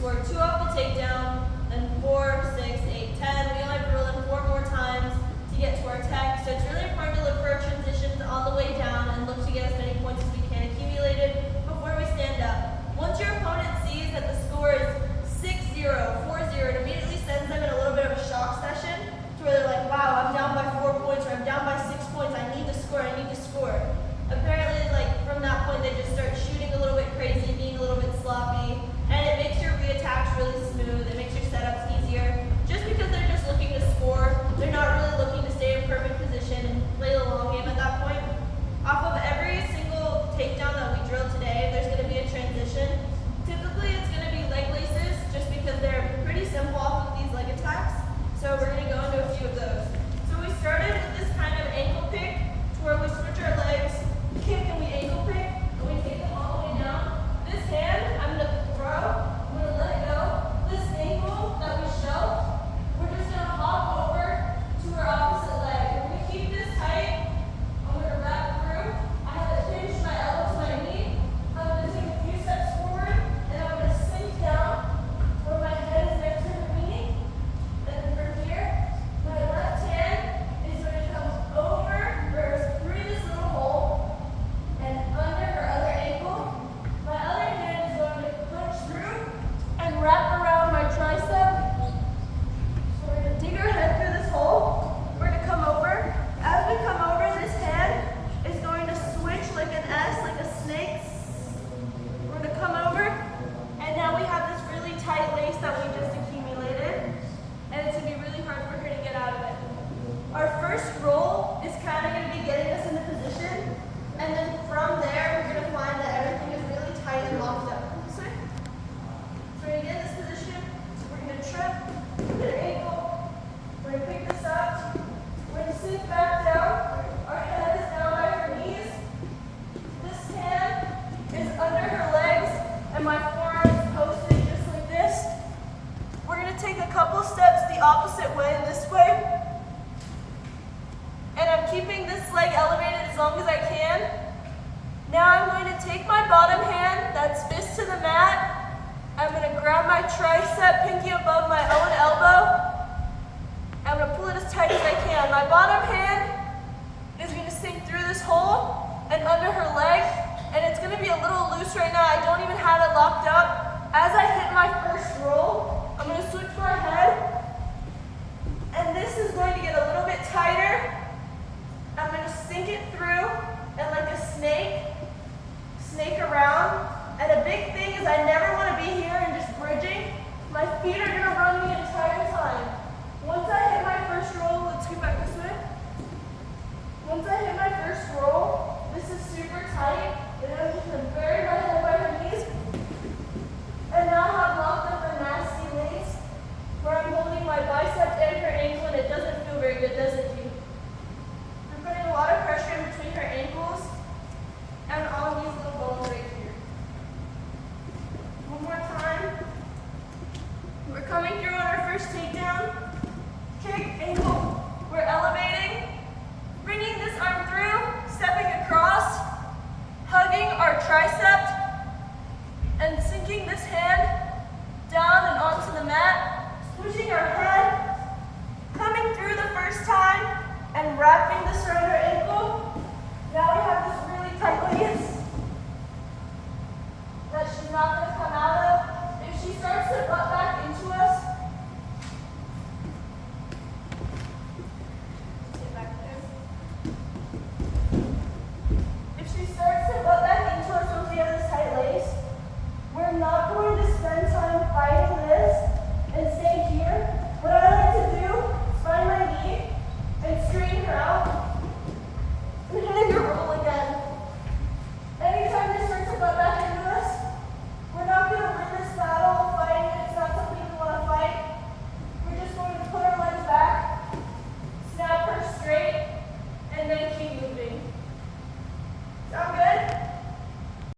scored 2 off the takedown, then 4, 6, 8, 10. We only have to roll in 4 more times to get to our tech. So it's really important to look for our transitions on the way down and look to get as many points as we can accumulated before we stand up. Once your opponent sees that the score is 6-0, 4-0, it immediately sends them in a little bit of a shock session to where they're like, wow, I'm down by 4 points or I'm down by 6 points. I need to score, I need to score. Apparently, from that point, they just start shooting a little bit crazy, being a little bit sloppy, and it makes your reattacks really smooth. It makes your setups easier. Just because they're just looking to score, they're not really looking to stay in perfect position and play the long game at that point. Off of every single takedown that we drilled today, there's going to be a transition. Typically, it's going to be leg laces, just because they're pretty simple off of these leg attacks. So we're going to go into a few of those. So we started with this kind of ankle pick, to where we switch our legs, kick and we ankle pick, and we take them all the way down. This hand, I'm going to throw, I'm going to let it go. This ankle that we shelved, we're just going to hop over to our opposite leg. We're going to keep this tight. I'm going to wrap through. I have to hinge my elbow to my knee. I'm going to take a few steps forward, and I'm going to sink down where my head is next to the knee. And then from here, my left hand is going to come over or through this little hole and under her other ankle. My other hand is going to punch through and wrap around my tricep. So we're going to dig our head through this hole. We're going to come over. As we come over, this hand is going to switch like an S, like a snake. We're going to come over, and now we have this really tight lace that we just accumulated, and it's going to be really hard for her to get out of it. Our first roll is kind of going to be getting us into position, and then from there, we're going to find that everything is really tight and locked up. This way. So we're going to get in this position, we're going to trip, hit her ankle, we're going to pick this up, we're going to sink back down, our head is down by her knees, this hand is under her legs, and my forearm is posted just like this. We're going to take a couple steps the opposite way, this way, and I'm keeping this leg elevated as long as I can. Now I'm going to take my bottom hand, that's fist to the mat. I'm going to grab my tricep, pinky above my own elbow. I'm going to pull it as tight as I can. My bottom hand is going to sink through this hole and under her leg, and it's going to be a little loose right now. I don't even have it locked up. As I hit my first roll, I'm going to switch my head, and this is going to get a little bit tighter. I'm going to sink it through and like a snake around. And a big thing is I never want to be here and just bridging. My feet are going to run the entire time. Once I hit my first roll, let's get back this way. Once I hit my first roll, this is super tight. And I'm just going to bury my head by her knees. And now I've locked up a nasty lace where I'm holding my bicep and her ankle, and it doesn't feel very good, does it, G? We're putting a lot of pressure in between her ankles and on these little bones right here. One more time. We're coming through on our first takedown. Kick, ankle. We're elevating. Bringing this arm through, stepping across, hugging our tricep, and sinking this hand down and onto the mat. Switching our head, coming through the first time, and wrapping this around her ankle. Now we have this really tight lace that she's not going to come out of. If she starts to butt back into us, get back there.